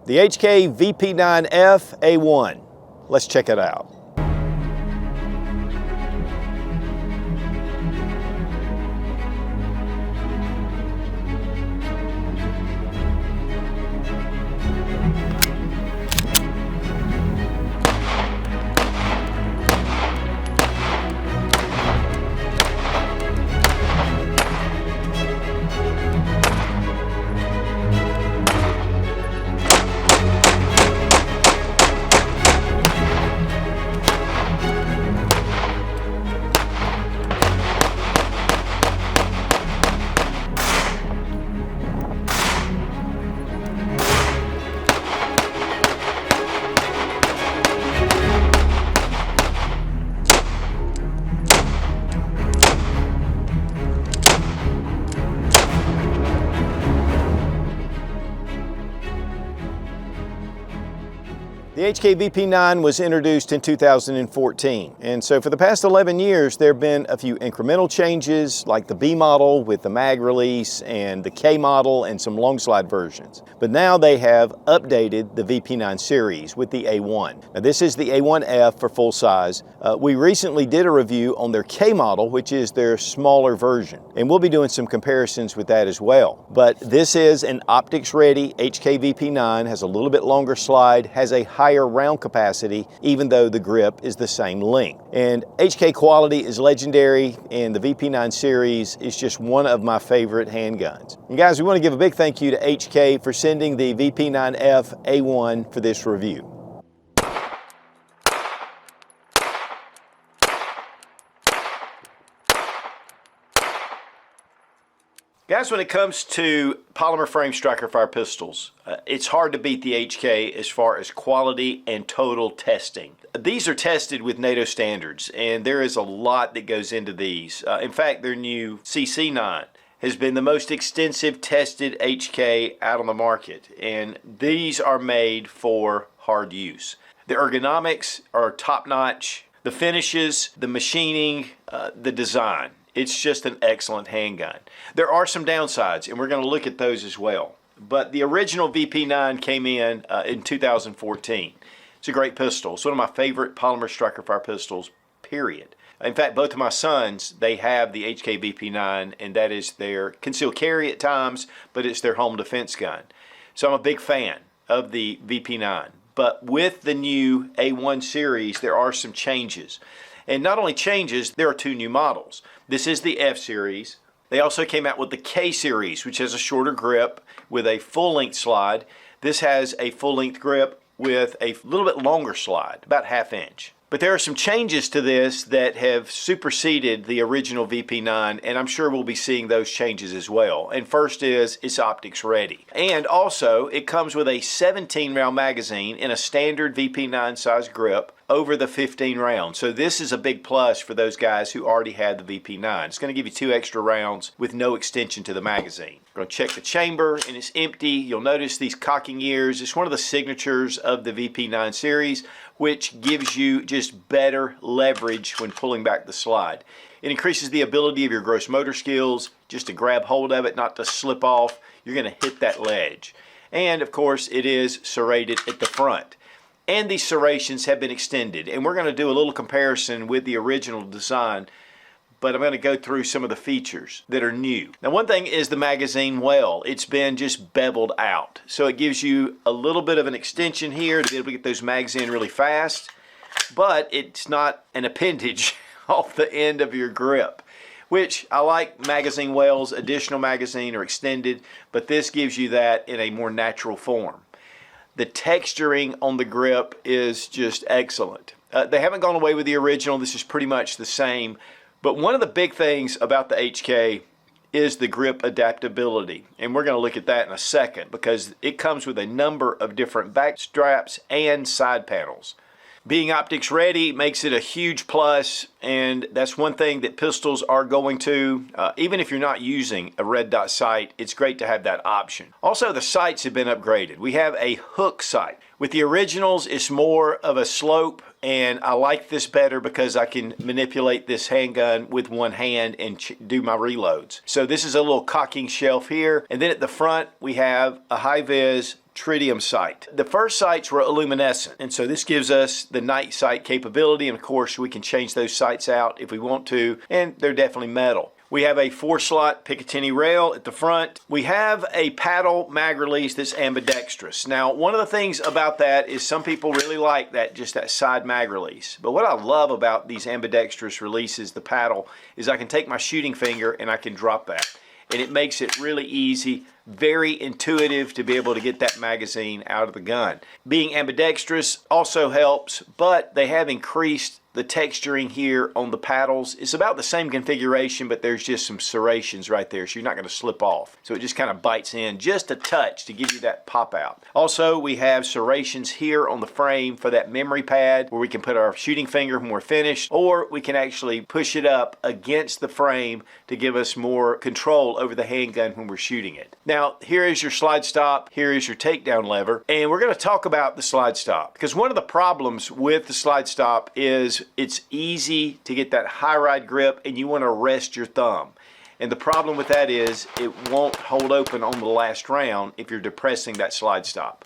The HK VP9F A1. Let's check it out. The HK VP9 was introduced in 2014, and so for the past 11 years there have been a few incremental changes like the B model with the mag release and the K model and some long slide versions. But now they have updated the VP9 series with the A1. Now this is the A1F for full size. We recently did a review on their K model, which is their smaller version, and we'll be doing some comparisons with that as well. But this is an optics ready HK VP9, has a little bit longer slide, has a higher round capacity, even though the grip is the same length. And HK quality is legendary, and the VP9 series is just one of my favorite handguns. And guys, we want to give a big thank you to HK for sending the VP9F A1 for this review. Guys, when it comes to polymer frame striker fire pistols, it's hard to beat the HK as far as quality and total testing. These are tested with NATO standards, and there is a lot that goes into these. In fact, their new CC9 has been the most extensive tested HK out on the market, and these are made for hard use. The ergonomics are top-notch, the finishes, the machining, the design. It's just an excellent handgun. There are some downsides, and we're going to look at those as well. But the original VP9 came in 2014. It's a great pistol. It's one of my favorite polymer striker fire pistols, period. In fact, both of my sons, they have the HK VP9, and that is their concealed carry at times, but it's their home defense gun. So I'm a big fan of the VP9. But with the new A1 series, there are some changes. And not only changes, there are two new models. This is the F series. They also came out with the K series, which has a shorter grip with a full-length slide. This has a full-length grip with a little bit longer slide, about ½ inch. But there are some changes to this that have superseded the original VP9, and I'm sure we'll be seeing those changes as well. And first is, it's optics ready. And also, it comes with a 17-round magazine in a standard VP9 size grip over the 15 rounds. So this is a big plus for those guys who already had the VP9. It's going to give you 2 extra rounds with no extension to the magazine. We're going to check the chamber, and it's empty. You'll notice these cocking ears. It's one of the signatures of the VP9 series, which gives you just better leverage when pulling back the slide. It increases the ability of your gross motor skills just to grab hold of it, not to slip off. You're going to hit that ledge. And of course, it is serrated at the front. And these serrations have been extended, and we're going to do a little comparison with the original design, but I'm going to go through some of the features that are new. Now, one thing is the magazine well. It's been just beveled out, so it gives you a little bit of an extension here to be able to get those mags in really fast, but it's not an appendage off the end of your grip, which I like magazine wells, additional magazine or extended, but this gives you that in a more natural form. The texturing on the grip is just excellent. They haven't gone away with the original. This is pretty much the same. But one of the big things about the HK is the grip adaptability. And we're going to look at that in a second because it comes with a number of different back straps and side panels. Being optics ready makes it a huge plus, and that's one thing that pistols are going to. Even if you're not using a red dot sight, it's great to have that option. Also, the sights have been upgraded. We have a hook sight. With the originals, it's more of a slope, and I like this better because I can manipulate this handgun with one hand and do my reloads. So this is a little cocking shelf here, and then at the front we have a high-vis tritium sight. The first sights were luminescent, and so this gives us the night sight capability, and of course we can change those sights out if we want to, and they're definitely metal. We have a 4-slot Picatinny rail at the front. We have a paddle mag release that's ambidextrous. Now, one of the things about that is some people really like that, just that side mag release. But what I love about these ambidextrous releases, the paddle, is I can take my shooting finger and I can drop that. And it makes it really easy, very intuitive to be able to get that magazine out of the gun. Being ambidextrous also helps, but they have increased the texturing here on the paddles. It's about the same configuration, but there's just some serrations right there, so you're not going to slip off. So it just kind of bites in just a touch to give you that pop out. Also, we have serrations here on the frame for that memory pad where we can put our shooting finger when we're finished, or we can actually push it up against the frame to give us more control over the handgun when we're shooting it. Now, here is your slide stop, here is your takedown lever, and we're going to talk about the slide stop, because one of the problems with the slide stop is it's easy to get that high ride grip and you want to rest your thumb. And the problem with that is it won't hold open on the last round if you're depressing that slide stop.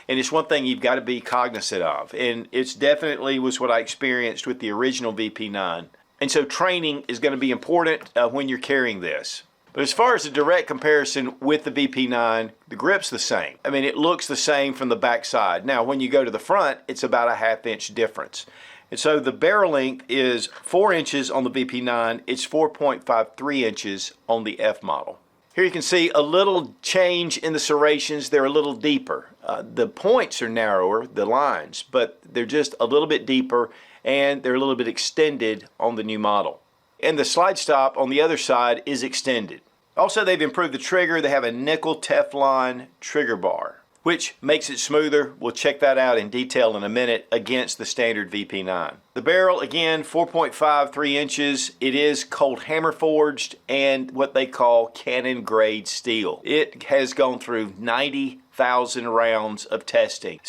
And it's one thing you've got to be cognizant of. And it's definitely was what I experienced with the original VP9. And so training is going to be important when you're carrying this. But as far as the direct comparison with the VP9, the grip's the same. I mean, it looks the same from the back side. Now, when you go to the front, it's about a 1/2 inch difference. And so the barrel length is 4 inches on the VP9. It's 4.53 inches on the F model. Here you can see a little change in the serrations. They're a little deeper. The points are narrower, the lines, but they're just a little bit deeper and they're a little bit extended on the new model. And the slide stop on the other side is extended. Also, they've improved the trigger. They have a nickel Teflon trigger bar, which makes it smoother. We'll check that out in detail in a minute against the standard VP9. The barrel, again, 4.53 inches. It is cold hammer forged and what they call cannon grade steel. It has gone through 90,000 rounds of testing.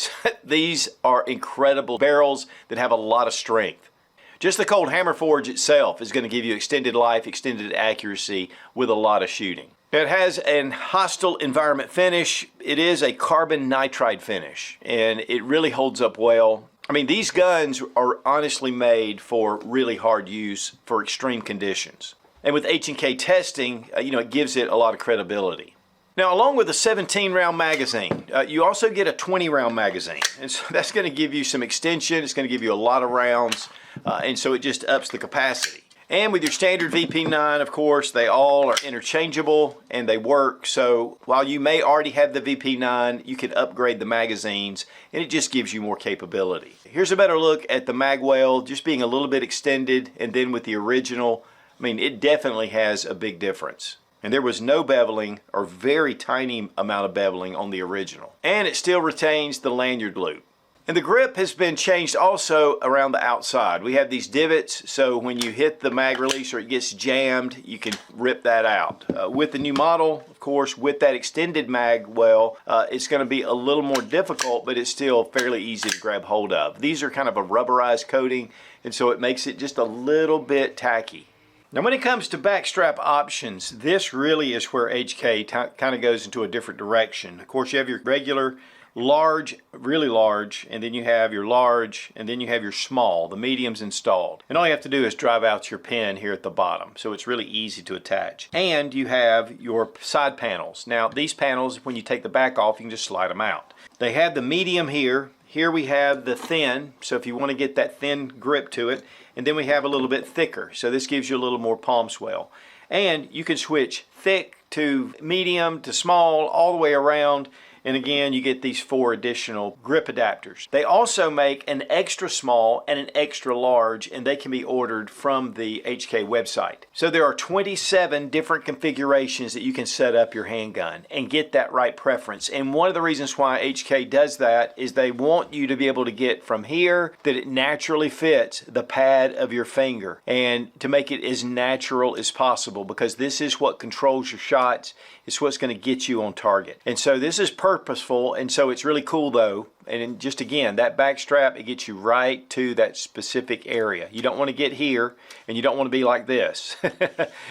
These are incredible barrels that have a lot of strength. Just the cold hammer forge itself is going to give you extended life, extended accuracy with a lot of shooting. It has an hostile environment finish. It is a carbon nitride finish, and it really holds up well. I mean, these guns are honestly made for really hard use for extreme conditions. And with H&K testing, it gives it a lot of credibility. Now, along with a 17-round magazine, you also get a 20-round magazine. And so that's going to give you some extension. It's going to give you a lot of rounds, and so it just ups the capacity. And with your standard VP9, of course, they all are interchangeable and they work. So while you may already have the VP9, you can upgrade the magazines and it just gives you more capability. Here's a better look at the mag well, just being a little bit extended, and then with the original, I mean, it definitely has a big difference. And there was no beveling or very tiny amount of beveling on the original. And it still retains the lanyard loop. And the grip has been changed also around the outside. We have these divots, so when you hit the mag release or it gets jammed, you can rip that out. With the new model, of course, with that extended mag well, it's going to be a little more difficult, but it's still fairly easy to grab hold of. These are kind of a rubberized coating, and so it makes it just a little bit tacky. Now, when it comes to backstrap options, this really is where HK kind of goes into a different direction. Of course, you have your regular large, really large, and then you have your large, and then you have your small, the mediums installed. And all you have to do is drive out your pin here at the bottom, so it's really easy to attach. And you have your side panels. Now, these panels, when you take the back off, you can just slide them out. They have the medium here. Here we have the thin, so if you want to get that thin grip to it, and then we have a little bit thicker, so this gives you a little more palm swell. And you can switch thick to medium to small all the way around. And again, you get these 4 additional grip adapters. They also make an extra small and an extra large, and they can be ordered from the HK website. So there are 27 different configurations that you can set up your handgun and get that right preference. And one of the reasons why HK does that is they want you to be able to get from here that it naturally fits the pad of your finger, and to make it as natural as possible, because this is what controls your shots. It's what's going to get you on target. And so this is purposeful, and so it's really cool though. And just again, that back strap, it gets you right to that specific area. You don't want to get here, and you don't want to be like this.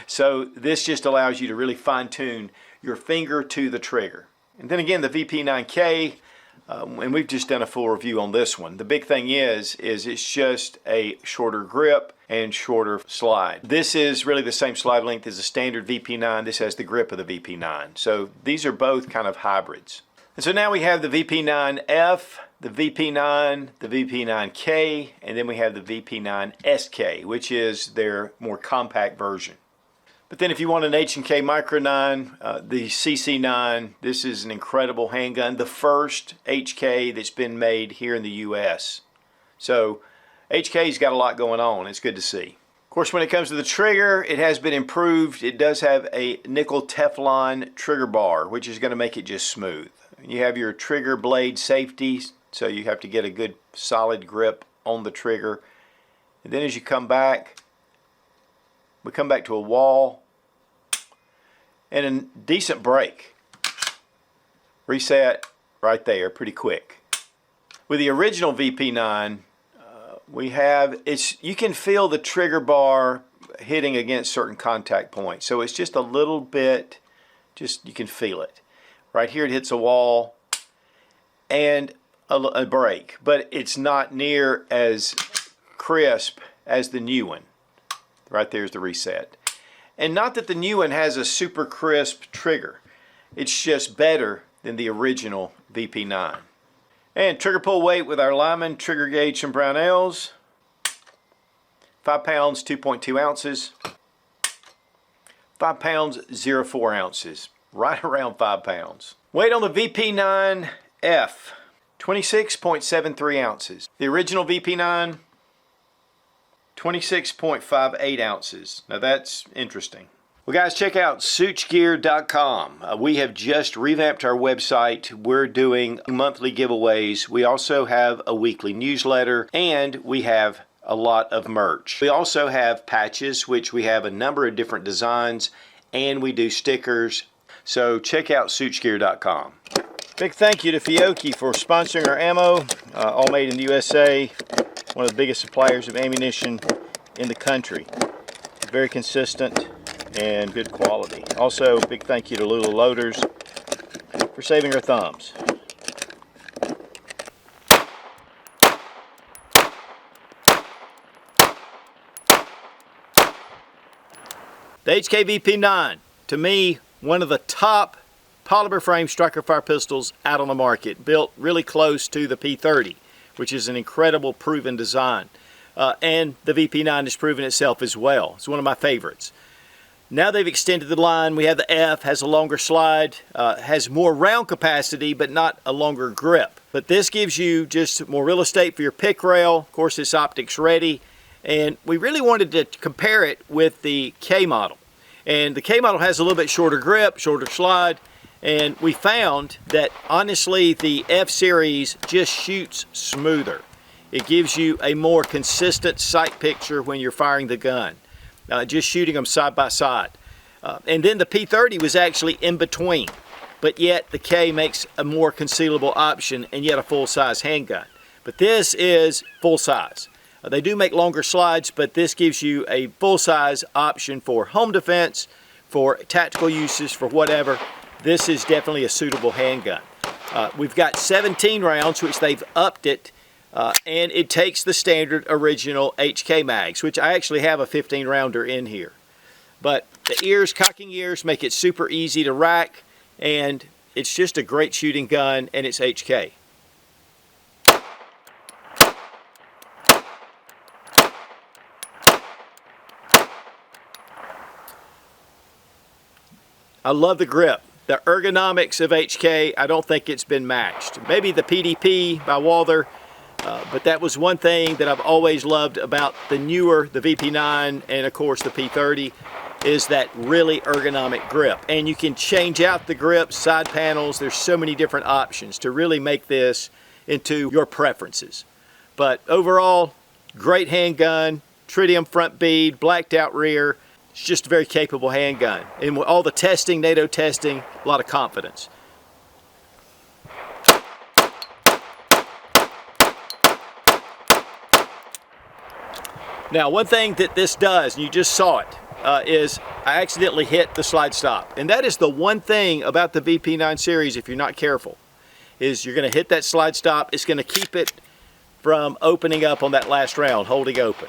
So this just allows you to really fine tune your finger to the trigger. And then again, the VP9K, and we've just done a full review on this one. The big thing is it's just a shorter grip and shorter slide. This is really the same slide length as the standard VP9. This has the grip of the VP9. So these are both kind of hybrids. And so now we have the VP9F, the VP9, the VP9K, and then we have the VP9 SK, which is their more compact version. But then if you want an H&K Micro 9, the CC9, this is an incredible handgun, the first HK that's been made here in the US. So HK's got a lot going on. It's good to see. Of course, when it comes to the trigger, it has been improved. It does have a nickel Teflon trigger bar, which is going to make it just smooth. You have your trigger blade safety, so you have to get a good solid grip on the trigger. And then as you come back, we come back to a wall and a decent break. Reset right there, pretty quick. With the original VP9, you can feel the trigger bar hitting against certain contact points. So it's just a little bit, you can feel it. Right here it hits a wall and a break, but it's not near as crisp as the new one. Right there's the reset. And not that the new one has a super crisp trigger. It's just better than the original VP9. And trigger pull weight with our Lyman trigger gauge from Brownells. 5 pounds, 2.2 ounces. 5 pounds, 0.4 ounces. Right around 5 pounds. Weight on the VP9F, 26.73 ounces. The original VP9, 26.58 ounces. Now that's interesting. Well guys, check out suchgear.com. We have just revamped our website. We're doing monthly giveaways. We also have a weekly newsletter and we have a lot of merch. We also have patches, which we have a number of different designs, and we do stickers. So check out suchgear.com. Big thank you to Fiocchi for sponsoring our ammo, all made in the USA. One of the biggest suppliers of ammunition in the country. Very consistent and good quality. Also, big thank you to Lula Loaders for saving our thumbs. The HK VP9, to me, one of the top polymer frame striker fire pistols out on the market, built really close to the P30, which is an incredible proven design. And the VP9 has proven itself as well. It's one of my favorites. Now they've extended the line. We have the F, has a longer slide, has more round capacity, but not a longer grip. But this gives you just more real estate for your pick rail. Of course, it's optics ready. And we really wanted to compare it with the K model. And the K model has a little bit shorter grip, shorter slide. And we found that honestly, the F series just shoots smoother. It gives you a more consistent sight picture when you're firing the gun. Just shooting them side by side. And then the P30 was actually in between, but yet the K makes a more concealable option and yet a full-size handgun. But this is full size. They do make longer slides, but this gives you a full-size option for home defense, for tactical uses, for whatever. This is definitely a suitable handgun. We've got 17 rounds, which they've upped it. And it takes the standard original HK mags, which I actually have a 15 rounder in here. But the ears, cocking ears, make it super easy to rack, and it's just a great shooting gun, and it's HK. I love the grip. The ergonomics of HK, I don't think it's been matched. Maybe the PDP by Walther. But that was one thing that I've always loved about the newer, the VP9 and of course the P30, is that really ergonomic grip. And you can change out the grip, side panels, there's so many different options to really make this into your preferences. But overall, great handgun, tritium front bead, blacked out rear. It's just a very capable handgun. And with all the testing, NATO testing, a lot of confidence. Now, one thing that this does, and you just saw it, is I accidentally hit the slide stop. And that is the one thing about the VP9 series, if you're not careful, is you're going to hit that slide stop. It's going to keep it from opening up on that last round, holding open.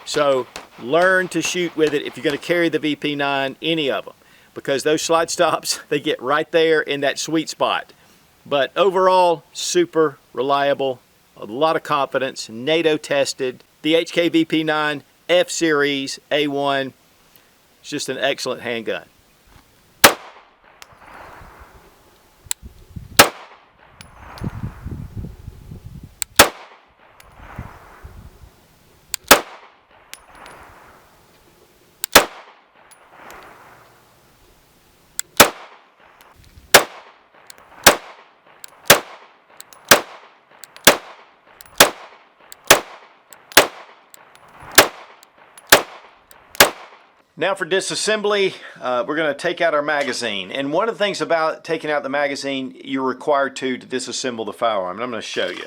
So learn to shoot with it if you're going to carry the VP9, any of them, because those slide stops, they get right there in that sweet spot. But overall, super reliable, a lot of confidence, NATO tested. The HK VP9 F Series A1, it's just an excellent handgun. Now for disassembly, we're going to take out our magazine. And one of the things about taking out the magazine, you're required to disassemble the firearm. And I'm going to show you.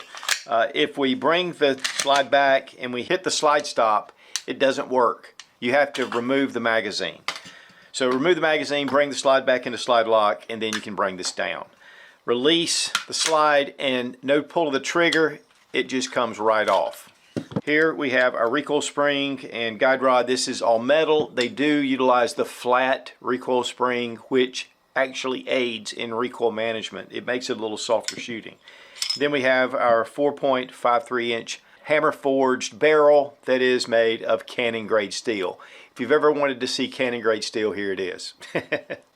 If we bring the slide back and we hit the slide stop, it doesn't work. You have to remove the magazine. So remove the magazine, bring the slide back into slide lock, and then you can bring this down. Release the slide and no pull of the trigger, it just comes right off. Here we have our recoil spring and guide rod. This is all metal. They do utilize the flat recoil spring, which actually aids in recoil management. It makes it a little softer shooting. Then we have our 4.53 inch hammer forged barrel that is made of cannon grade steel. If you've ever wanted to see cannon grade steel, here it is.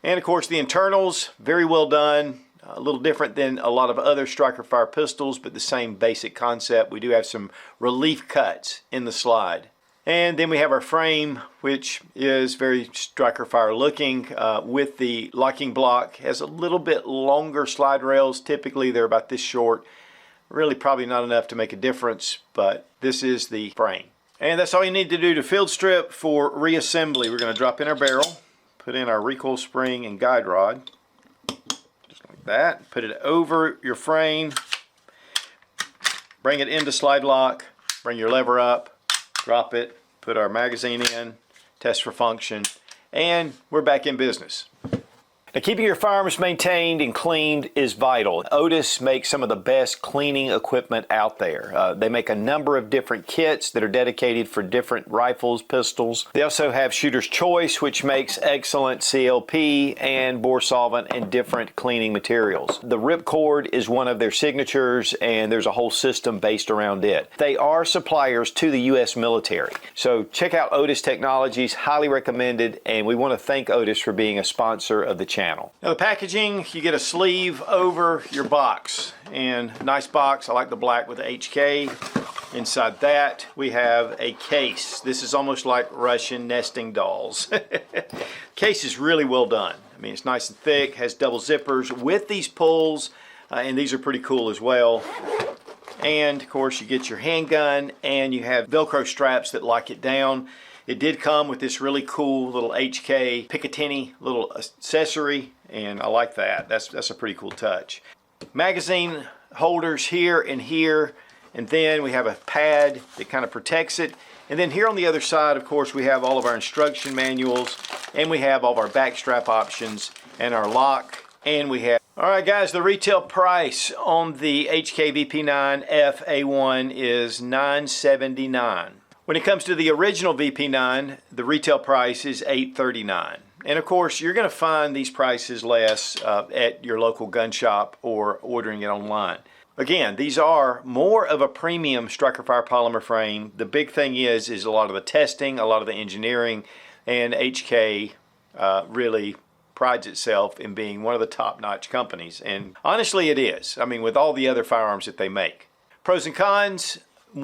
And of course the internals, very well done. A little different than a lot of other striker fire pistols, but the same basic concept. We do have some relief cuts in the slide. And then we have our frame, which is very striker fire looking, with the locking block. Has a little bit longer slide rails. Typically they're about this short. Really probably not enough to make a difference, but this is the frame. And that's all you need to do to field strip. For reassembly, we're going to drop in our barrel, put in our recoil spring and guide rod. That, put it over your frame, bring it into slide lock, bring your lever up, drop it, put our magazine in, test for function, and we're back in business. Now, keeping your firearms maintained and cleaned is vital. Otis makes some of the best cleaning equipment out there. They make a number of different kits that are dedicated for different rifles, pistols. They also have Shooter's Choice, which makes excellent CLP and bore solvent and different cleaning materials. The Ripcord is one of their signatures, and there's a whole system based around it. They are suppliers to the U.S. military. So check out Otis Technologies, highly recommended, and we want to thank Otis for being a sponsor of the channel. Now the packaging, you get a sleeve over your box, and nice box. I like the black with the HK. Inside that we have a case. This is almost like Russian nesting dolls. Case is really well done. I mean, it's nice and thick, has double zippers with these pulls, and these are pretty cool as well. And of course you get your handgun, and you have Velcro straps that lock it down. It did come with this really cool little HK Picatinny little accessory, and I like that. That's a pretty cool touch. Magazine holders here, and then we have a pad that kind of protects it. And then here on the other side, of course, we have all of our instruction manuals, and we have all of our back strap options and our lock, and we have... All right, guys, the retail price on the HK VP9F A1 is $979. When it comes to the original VP9, the retail price is $839. And of course, you're going to find these prices less at your local gun shop or ordering it online. Again, these are more of a premium striker fire polymer frame. The big thing is a lot of the testing, a lot of the engineering, and HK really prides itself in being one of the top-notch companies. And honestly, it is. I mean, with all the other firearms that they make. Pros and cons.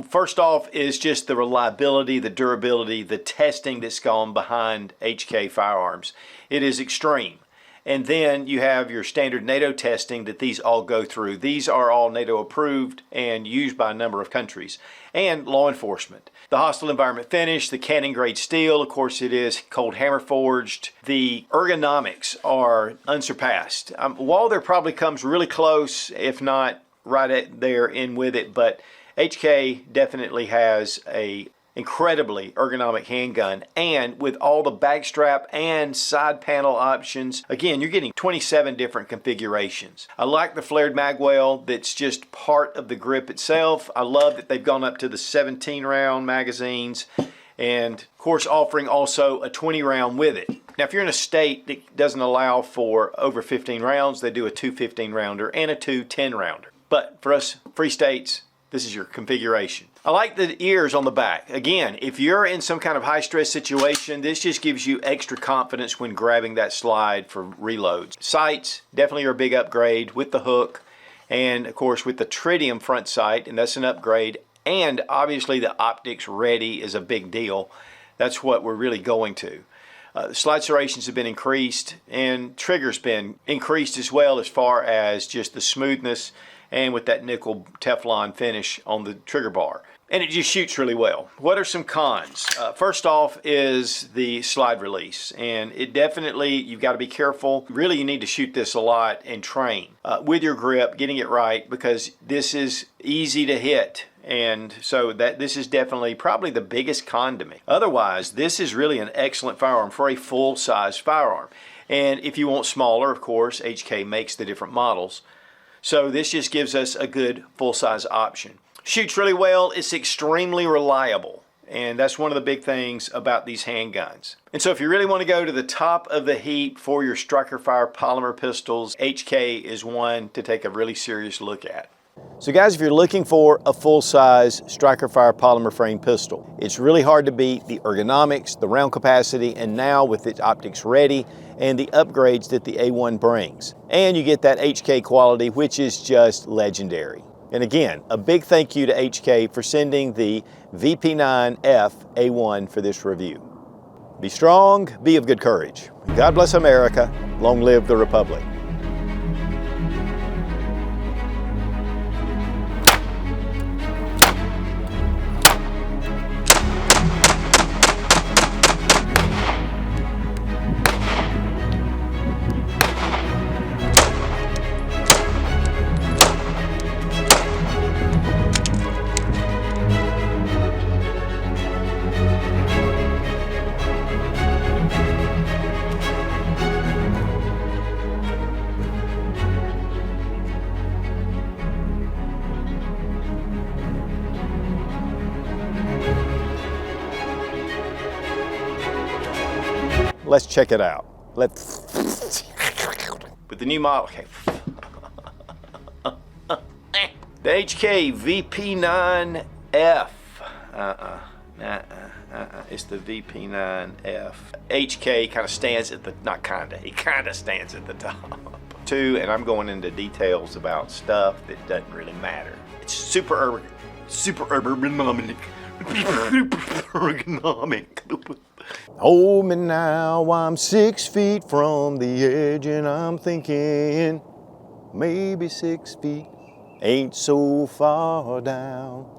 First off is just the reliability, the durability, the testing that's gone behind HK firearms. It is extreme. And then you have your standard NATO testing that these all go through. These are all NATO approved and used by a number of countries. And law enforcement. The hostile environment finish, the cannon grade steel, of course it is cold hammer forged. The ergonomics are unsurpassed. Walther probably comes really close, if not right there in with it, but HK definitely has a incredibly ergonomic handgun, and with all the back strap and side panel options, again, you're getting 27 different configurations. I like the flared magwell that's just part of the grip itself. I love that they've gone up to the 17 round magazines, and of course offering also a 20 round with it. Now if you're in a state that doesn't allow for over 15 rounds, they do a 2 15 rounder and a 2 10 rounder. But for us free states, this is your configuration. I like the ears on the back. Again, if you're in some kind of high stress situation, this just gives you extra confidence when grabbing that slide for reloads. Sights definitely are a big upgrade with the hook, and of course with the tritium front sight, and that's an upgrade. And obviously the optics ready is a big deal. That's what we're really going to. The slide serrations have been increased, and trigger's been increased as well, as far as just the smoothness and with that nickel Teflon finish on the trigger bar. And it just shoots really well. What are some cons? First off is the slide release, and it definitely, you've got to be careful. Really, you need to shoot this a lot and train with your grip, getting it right, because this is easy to hit. And so this is definitely probably the biggest con to me. Otherwise, this is really an excellent firearm for a full-size firearm. And if you want smaller, of course, HK makes the different models. So this just gives us a good full-size option. Shoots really well, it's extremely reliable, and that's one of the big things about these handguns. And so if you really want to go to the top of the heap for your striker fire polymer pistols, HK is one to take a really serious look at. So guys, if you're looking for a full-size striker fire polymer frame pistol, it's really hard to beat the ergonomics, the round capacity, and now with its optics ready and the upgrades that the A1 brings. And you get that HK quality, which is just legendary. And again, a big thank you to HK for sending the VP9F A1 for this review. Be strong, be of good courage. God bless America. Long live the Republic. Let's check it out. Let's with the new model. Okay. The HK VP9F. It's the VP9F. HK kind of stands at the, not kinda, he kind of stands at the top. Too, and I'm going into details about stuff that doesn't really matter. It's super ergonomic. Hold me now, I'm 6 feet from the edge, and I'm thinking maybe 6 feet ain't so far down.